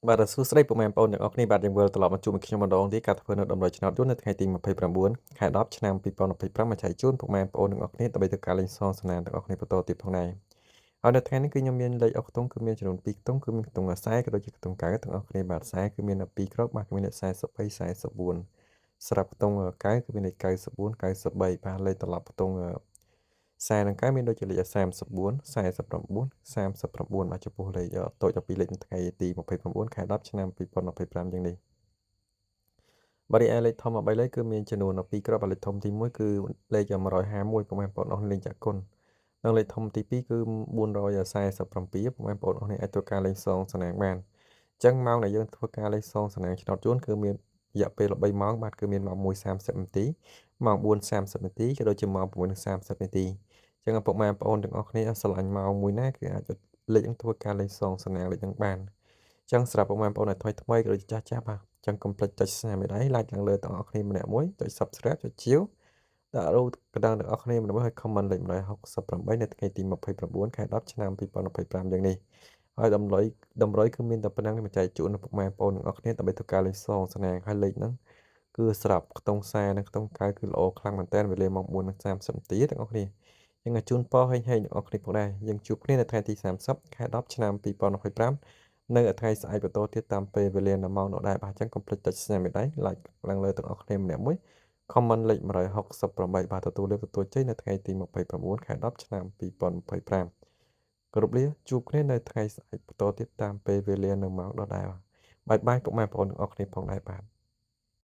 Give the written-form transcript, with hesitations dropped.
បាទសួស្តីពុកម៉ែបងប្អូនទាំងអស់គ្នាបាទយើងវិលត្រឡប់មកជួបខ្ញុំម្ដងទៀតការធ្វើនៅដំណើរឆ្នោតយន្តនៅថ្ងៃទី29ខែ10ឆ្នាំ2025មកចែកជូនពុកម៉ែបងប្អូនទាំងអស់គ្នាដើម្បីទៅការលេងសងសនាទាំងអស់គ្នាបន្តទៀតផងដែរហើយនៅថ្ងៃនេះគឺខ្ញុំមានលេខអុកខ្ទង់គឺមានចំនួន2ខ្ទង់គឺមានខ្ទង់40ក៏ដូចជាខ្ទង់90ទាំងអស់គ្នាបាទ40គឺមាន12គ្រាប់បាទគឺមានលេខ43 44ស្រាប់ខ្ទង់90គឺមានលេខ94 93បាទលេខត្រឡប់ខ្ទង់40និង90មានដូចជាលេខ34 49 39បាទចំពោះលេខតូច12លេខនៅថ្ងៃទី29ខែ10ឆ្នាំ2025យ៉ាងនេះបាទឯលេខធំ13លេខគឺមានចំនួន12គ្រាប់លេខធំទី1គឺលេខ151ពុកម៉ែបងប្អូនអស់លេខចាក់គុណនិងលេខធំទី2គឺ447ពុកម៉ែបងប្អូនអស់នេះអាចធ្វើការលេងសងសណាងបានអញ្ចឹងម៉ោងដែលយើងធ្វើការលេងសងសណាងឆ្នោតយួនគឺមានរយៈពេល13ម៉ោងបាទគឺមានម៉ោង1:30នាទីម៉ោង4:30នាទីក៏ដូចជាម៉ោង6:30នាទីអញ្ចឹងពុកម៉ែបងប្អូនទាំងអស់គ្នាស្រឡាញ់ម៉ោងមួយណាគឺអាចលេខនឹងធ្វើការលេងសងសណាងលេខនឹងបានអញ្ចឹងសម្រាប់ពុកម៉ែបងប្អូនដែលថ្មីក៏ដូចជាចាស់បាទអញ្ចឹងកុំភ្លេចចុច Share មេដៃ Like ខាងលើទាំងអស់គ្នាម្នាក់មួយចុច Subscribe ចុចជាវដាក់រូបកណ្ដឹងទាំងអស់គ្នាម្នាក់មួយហើយ Comment លេខ168នៅថ្ងៃទី29ខែ10ឆ្នាំ2025យ៉ាងនេះហើយតម្រុយគឺមានតែប៉ុណ្ណឹងមកចែកជូនដល់ពុកម៉ែបងប្អូនទាំងអស់គ្នាដើម្បីធ្វើការលេងសងសនាងហើយលេខហ្នឹងគឺស្រាប់ខ្ទង់40និងខ្ទង់90គឺល្អខ្លាំងមែនតើវេលាម៉ោង4:30នាទីទាំងអស់គ្នាយើងជូនពរហេងទាំងអស់គ្នាផងដែរយើងជួបគ្នានៅថ្ងៃទី30ខែ10ឆ្នាំ2025នៅថ្ងៃស្អែកបន្តទៀតតាមពេលវេលានៅម៉ោងនោះដែរបាទអញ្ចឹងកុំភ្លេចចុច Share មេដៃ Like ឡើងលើទាំងអស់គ្នាម្នាក់មួយ Comment លេខ168បាទទទួលជ័យនៅថ្ងៃទី29ខែ10ឆ្នាំ2025គោរពលាជួបគ្នានៅថ្ងៃស្អែកបន្តទៀតតាមពេលវេលានៅម៉ោងដដែលបាយបាយពុកម៉ែបងប្អូនទាំងអស់គ្នាផងដែរបាទ